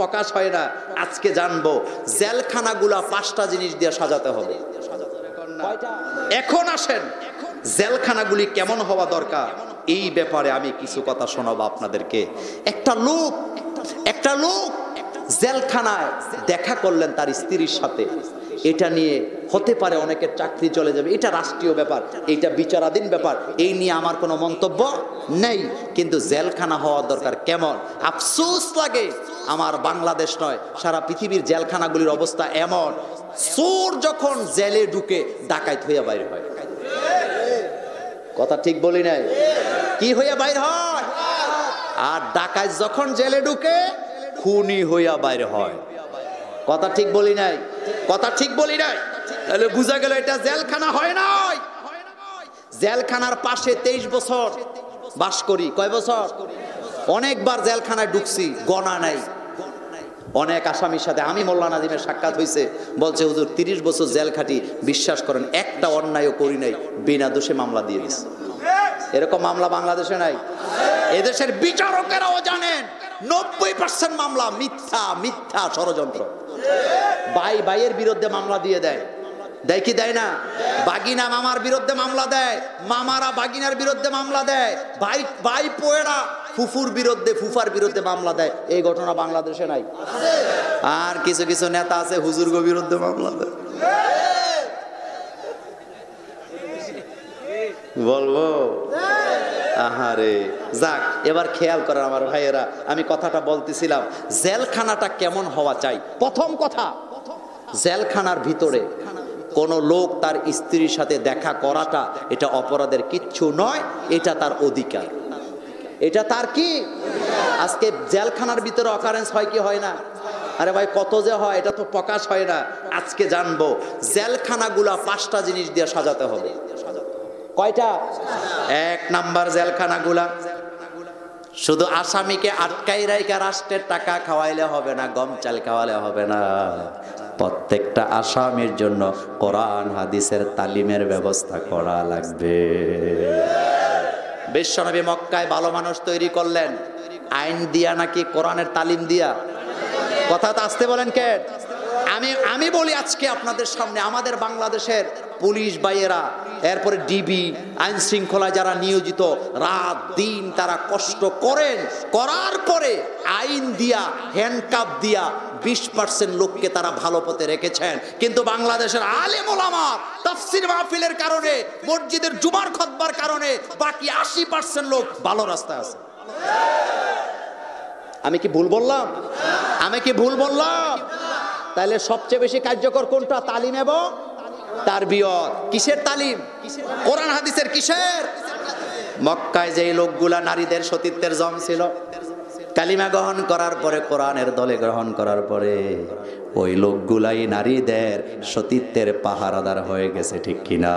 প্রকাশ হয় না, আজকে জানবো জেলখানাগুলা 5টা জিনিস দিয়ে সাজাতে হবে। এখন আসেন জেলখানাগুলি কেমন হওয়া দরকার এই ব্যাপারে আমি কিছু কথা শোনাবো আপনাদেরকে। একটা লোক জেলখানায় দেখা করলেন তার স্ত্রীর সাথে, এটা নিয়ে হতে পারে অনেকের চাকরি চলে যাবে, এটা রাষ্ট্রীয় ব্যাপার, এটা বিচারাধীন ব্যাপার, এই নিয়ে আমার কোনো মন্তব্য নেই। কিন্তু জেলখানা হওয়া দরকার কেমন? আফসোস লাগে আমার বাংলাদেশ নয় সারা পৃথিবীর জেলখানাগুলির অবস্থা এমন, চোর যখন জেলে ঢুকে ডাকাত হইয়া বাইরে হয়। কথা ঠিক বলি নাই? কি হইয়া বাইর হয়? আর ডাকাত যখন জেলে ঢুকে খুনি হইয়া বাইরে হয়। কথা ঠিক বলি নাই? কথা ঠিক বলি নাই? তাহলে বুঝা গেল এটা জেলখানা হয় নাই। জেলখানার পাশে 23 বছর বাস করি। কয় বছর? অনেকবার জেলখানায় ঢুকছি, গণা নাই। অনেক আসামির সাথে আমি মোল্লা নাজিমের সাক্ষাৎ হয়েছে, বলছে হুজুর 30 বছর জেল খাটি, বিশ্বাস করেন একটা অন্যায়ও করি নাই, বিনা দোষে মামলা দিয়ে দিচ্ছে। এরকম মামলা বাংলাদেশে নাই। এদেশের বিচারকেরাও জানেন 90% মামলা মিথ্যা ষড়যন্ত্র। ভাইয়ের বিরুদ্ধে মামলা দিয়ে দেয় কি দেয় না? বাগিনা মামার বিরুদ্ধে মামলা দেয়, মামারা বাগিনার বিরুদ্ধে মামলা দেয়, ভাই পোয়েরা ফুফুর বিরুদ্ধে ফুফার বিরুদ্ধে মামলা দেয়। এই ঘটনা বাংলাদেশে নাই। আর কিছু নেতা আছে হুজুরগো বিরুদ্ধে মামলা দেয়। বলবো আহারে যাক, এবার খেয়াল করেন আমার ভাইয়েরা, আমি কথাটা বলতেছিলাম জেলখানাটা কেমন হওয়া চাই। প্রথম কথা, জেলখানার ভিতরে কোন লোক তার স্ত্রীর সাথে দেখা করাটা এটা অপরাধের কিচ্ছু নয়, এটা তার অধিকার। এটা তার কি? আজকে জেলখানার ভিতরে অকারেন্স হয় কি হয় না? আরে ভাই কত যে হয়, এটা তো প্রকাশ হয় না। আজকে জানবো জেলখানাগুলা 5টা জিনিস দিয়ে সাজাতে হবে। কয়টা? 1 নাম্বার, জেলখানাগুলা শুধু আসামিকে আটকাই রাইখা রাষ্ট্রের টাকা খাওয়াইলে হবে না, গম চাল খাওয়ালে হবে না। প্রত্যেকটা আসামির জন্য কোরআন হাদিসের তালিমের ব্যবস্থা করা লাগবে। বিশ্বনবী মক্কায় ভালো মানুষ তৈরি করলেন আইন দিয়া নাকি কোরআনের তালিম দিয়া? কথা তো আসতে বলেন কে? আমি বলি আজকে আপনাদের সামনে, আমাদের বাংলাদেশের পুলিশ ভাইয়েরা, এরপরে ডিবি, আইন শৃঙ্খলায় যারা নিয়োজিত, রাত দিন তারা কষ্ট করেন, করার পরে আইন দিয়া হ্যান্ডকাপ দিয়া 20% লোককে তারা ভালো পথে রেখেছেন। কিন্তু বাংলাদেশের আলেম ওলামা তাফসীর মাহফিলের কারণে, মসজিদের জুমার খুতবার কারণে বাকি 80% লোক ভালো রাস্তায় আছে। আমি কি ভুল বললাম? তাহলে সবচেয়ে বেশি কার্যকর কোনটা? তালিম এবং তারবিয়ত। কিসের তালিম? কোরআন হাদিসের। কিসের? মক্কায় যে লোকগুলা নারীদের সতীত্বের জম ছিল, কালিমা গ্রহণ করার পরে, কোরআনের দলে গ্রহণ করার পরে ওই লোকগুলাই নারীদের সতীত্বের পাহারাদার হয়ে গেছে, ঠিক কিনা?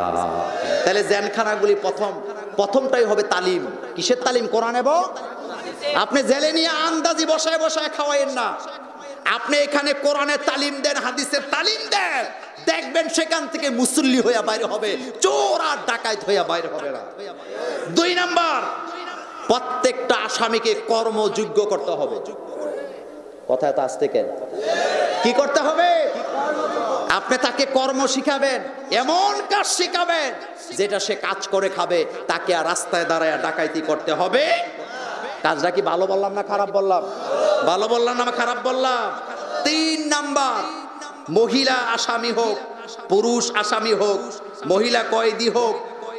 তাহলে জেলখানাগুলি প্রথমটাই হবে তালিম। কিসের তালিম? কোরআন এবং। আপনি জেলে নিয়ে আন্দাজি বসায় খাওয়াইেন না, আপনি এখানে কোরআনের তালিম দেন, হাদিসের তালিম দেন, দেখবেন সেখান থেকে মুসল্লি হইয়া বাইরে হবে, চোর আর ডাকাত হইয়া বাইরে হবে না। 2 নাম্বার, প্রত্যেকটা আসামিকে কর্মযোগ্য করতে হবে। কথায় তো আসতে কেন? কি করতে হবে? আপনি তাকে কর্ম শিখাবেন, এমন কাজ শিখাবেন যেটা সে কাজ করে খাবে, তাকে আর রাস্তায় দাঁড়ায় ডাকাইতি করতে হবে। কাজটা কি ভালো বললাম না খারাপ বললাম? ভালো বললাম না খারাপ বললাম? 3 নাম্বার, মহিলা আসামি হোক, পুরুষ আসামি হোক, মহিলা কয়েদি হোক,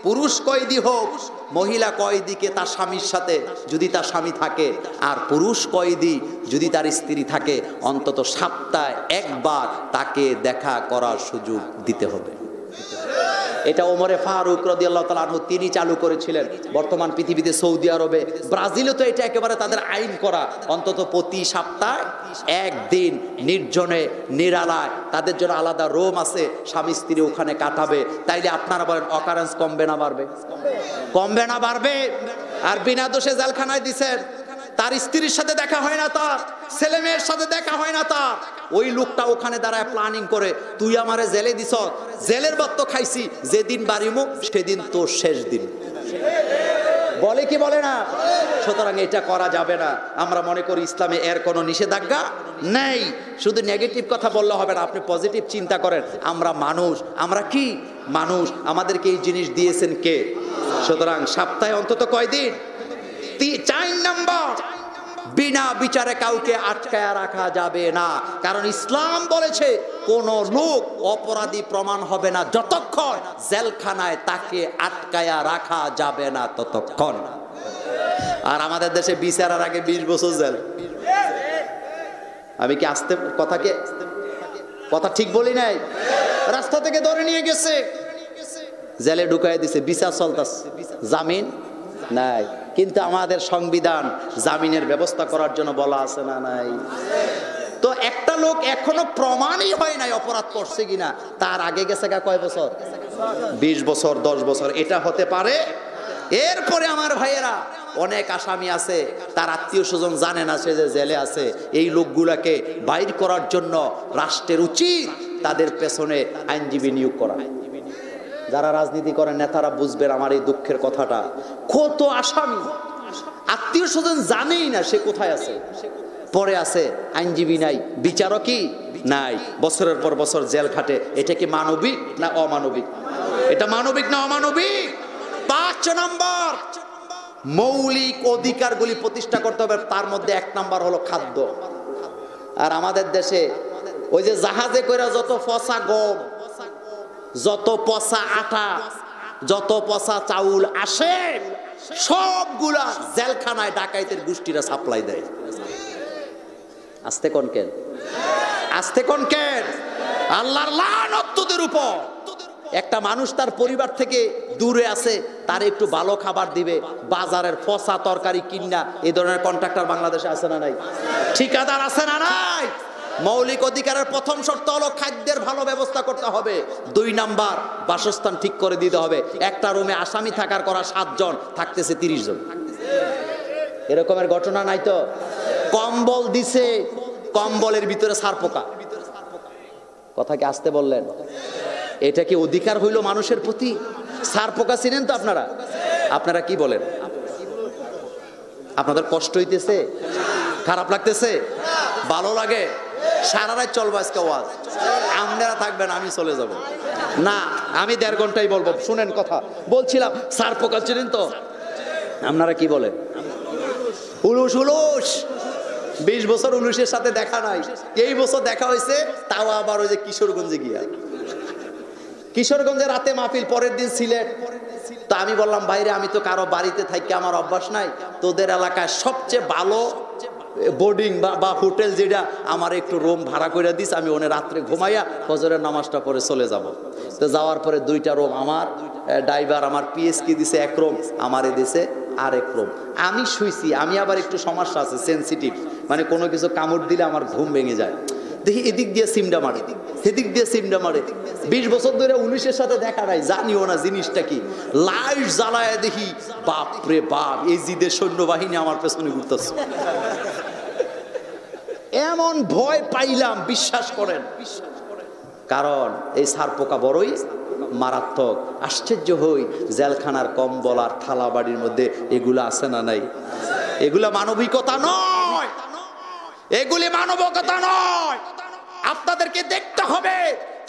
পুরুষ কয়েদি হোক, মহিলা কয়েদিকে তার স্বামীর সাথে যদি তার স্বামী থাকে, আর পুরুষ কয়েদি যদি তার স্ত্রী থাকে, অন্তত সপ্তাহে একবার তাকে দেখা করার সুযোগ দিতে হবে। এটা ওমরে ফারুক রাদিয়াল্লাহু তাআলা আনহু তিনি চালু করেছিলেন। বর্তমান পৃথিবীতে সৌদি আরবে, ব্রাজিলে তো এটা একেবারে তাদের আইন করা, অন্তত প্রতি সপ্তাহে একদিন নির্জনে নিরালায়, তাদের জন্য আলাদা রুম আছে, স্বামী স্ত্রী ওখানে কাটাবে। তাইলে আপনারা বলেন অকারেন্স কমবে না বাড়বে? কমবে না বাড়বে? আর বিনা দোষে জেলখানায় দিছেন, তার স্ত্রীর সাথে দেখা হয় না, তার ছেলে মেয়ের সাথে দেখা হয় না, তার ওই লোকটা ওখানে দাঁড়ায় প্ল্যানিং করে, তুই আমারে জেলে দিছ, জেলের ভাত তো খাইছি, যেদিন বাড়িমু সেদিন তোর শেষ দিন। বলে কি বলে না? সুতরাং এটা করা যাবে না। আমরা মনে করি ইসলামে এর কোনো নিষেধাজ্ঞা নেই। শুধু নেগেটিভ কথা বললে হবে না, আপনি পজিটিভ চিন্তা করেন। আমরা মানুষ, আমরা কি মানুষ, আমাদেরকে এই জিনিস দিয়েছেন কে? সুতরাং সপ্তাহে অন্তত কয়দিন? 4 নাম্বার, বিনা বিচারে কাউকে আটকায়া রাখা যাবে না। কারণ ইসলাম বলেছে কোন লোক অপরাধী প্রমাণ হবে না যতক্ষণ জেলখানায় তাকে আটকায়া রাখা যাবে না ততক্ষণ। আর আমাদের দেশে বিচারের আগে 20 বছর জেল। আমি কি আসতে কথা ঠিক বলি নাই? রাস্তা থেকে ধরে নিয়ে গেছে, জেলে ঢুকাই দিছে, বিচার চলতেছে, জামিন নাই। কিন্তু আমাদের সংবিধান জামিনের ব্যবস্থা করার জন্য বলা আছে না নাই? তো একটা লোক এখনো প্রমাণই হয় নাই অপরাধ করছে কিনা, তার আগে গেছে কয় বছর? 20 বছর, 10 বছর, এটা হতে পারে। এরপরে আমার ভাইয়েরা, অনেক আসামি আছে, তার আত্মীয় স্বজন জানে না সে যে জেলে আছে। এই লোকগুলাকে বাইর করার জন্য রাষ্ট্রের উচিত তাদের পেছনে আইনজীবী নিয়োগ করা। যারা রাজনীতি করেন নেতারা বুঝবেন আমার এই দুঃখের কথাটা। কত আসামি আত্মীয় স্বজন জানেই না সে কোথায় আছে, পরে আছে, আইনজীবী নাই, বিচারকই নাই, বছরের পর বছর জেল খাটে। এটা কি মানবিক না অমানবিক? এটা মানবিক না অমানবিক? 5 নম্বর, মৌলিক অধিকারগুলি প্রতিষ্ঠা করতে হবে। তার মধ্যে 1 নম্বর হলো খাদ্য। আর আমাদের দেশে ওই যে জাহাজে করে যত পচা গম, যত পচা আটা, যত পচা চাউল আসে, সবগুলা জেলখানায় ডাকাইতের গোষ্ঠীরা সাপ্লাই দেয়। আস্তে কোন কেন, আস্তে কোন কেন? আল্লাহর লানত তোদের উপর। একটা মানুষ তার পরিবার থেকে দূরে আছে, তার একটু ভালো খাবার দিবে, বাজারের পচা তরকারি কিনা। এই ধরনের কন্ট্রাক্টর বাংলাদেশে আছে না নাই? ঠিকাদার আছে না নাই? মৌলিক অধিকারের প্রথম শর্ত হলো খাদ্যের ভালো ব্যবস্থা করতে হবে। 2 নাম্বার, বাসস্থান ঠিক করে দিতে হবে। একটা রুমে আসামি থাকার করা 7 জন, থাকতেছে 30 জন। এরকমের ঘটনা নাই তো? কম্বল দিছে, কম্বলের ভিতরে সার পোকা। কথা কি আসতে বললেন? এটা কি অধিকার হইল মানুষের প্রতি? সার পোকা চিনেন তো আপনারা? আপনারা কি বলেন? আপনাদের কষ্ট হইতেছে? খারাপ লাগতেছে? ভালো লাগে? সারা রাত চলবো আজকে ওয়াজ, আপনারা থাকবেন, আমি চলে যাব না। আমি 1.5 ঘন্টাই বলবো, শুনেন কথা বলছিলাম। সার পোকা চিনেন তো? আপনারা কি বলেন? উলুস, উলুস। 20 বছর উলুসের সাথে দেখা নাই, এই বছর দেখা হয়েছে, তাও আবার ওই যে কিশোরগঞ্জে গিয়া। কিশোরগঞ্জে রাতে মাহফিল, পরের দিন সিলেট। তো আমি বললাম, বাইরে আমি তো কারো বাড়িতে থাকি, আমার অভ্যাস নাই। তোদের এলাকায় সবচেয়ে ভালো বোর্ডিং বা হোটেল যেটা, আমার একটু রুম ভাড়া করে দিস, আমি ওনে রাত্রে ঘুমাইয়া ফজরের নামাজটা পরে চলে যাব। তো যাওয়ার পরে 2টা রুম, আমার ড্রাইভার আমার পিএসকে দিছে 1 রুম, আমারে দিছে আরেক রুম। আমি শুইছি, আমি আবার একটু সমস্যা আছে, সেনসিটিভ, মানে কোনো কিছু কামড় দিলে আমার ঘুম ভেঙে যায়। দেখি এদিক দিয়ে সিমডা মারে, সেদিক দিয়ে সিমডা মারে। 20 বছর ধরে পুলিশের সাথে দেখা নাই, জানিও না জিনিসটা কি। লাইট জ্বালায় দেখি, বাপ রে বাপ, এই জিদের সৈন্যবাহিনী আমার পেছনে ঘুরতেছে। এমন ভয় পাইলাম, বিশ্বাস করেন। কারণ এই সার পোকা বড়ই মারাত্মক। আশ্চর্য হই, জেলখানার কম্বল আর থালা বাড়ির মধ্যে এগুলা আছে না নাই? এগুলা মানবিকতা নয়, এগুলি মানবিকতা নয়। আপনাদেরকে দেখতে হবে,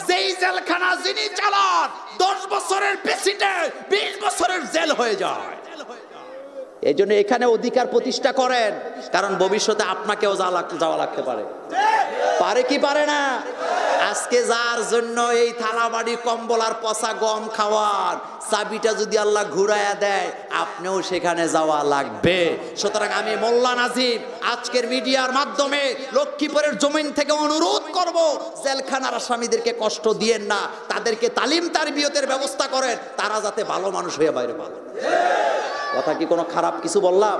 যেই জেলখানা যিনি চালান, 10 বছরের প্রেসিডেন্ট 20 বছরের জেল হয়ে যায়। এই জন্য এখানে অধিকার প্রতিষ্ঠা করেন, কারণ ভবিষ্যতে আপনাকেও যাওয়া লাগতে পারে। পারে কি পারে না? আজকে যার জন্য এই থালাবাড়ি কম্বল আর পচা গম খাওয়ার চাবিটা যদি আল্লাহ ঘুরাইয়া দেয়, আপনিও সেখানে যাওয়া লাগবে। সুতরাং আমি মোল্লা নাজিম আজকের মিডিয়ার মাধ্যমে লক্ষ্মীপুরের জমিন থেকে অনুরোধ করব, জেলখানার আসামিদেরকে কষ্ট দিয়েন না, তাদেরকে তালিম তারবিয়তের ব্যবস্থা করেন, তারা যাতে ভালো মানুষ হয়ে বাইরে ভালো। কথা কি কোনো খারাপ কিছু বললাম?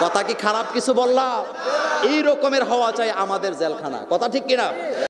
কথা কি খারাপ কিছু বললাম? এই রকমের হওয়া চাই আমাদের জেলখানা। কথা ঠিক কিনা?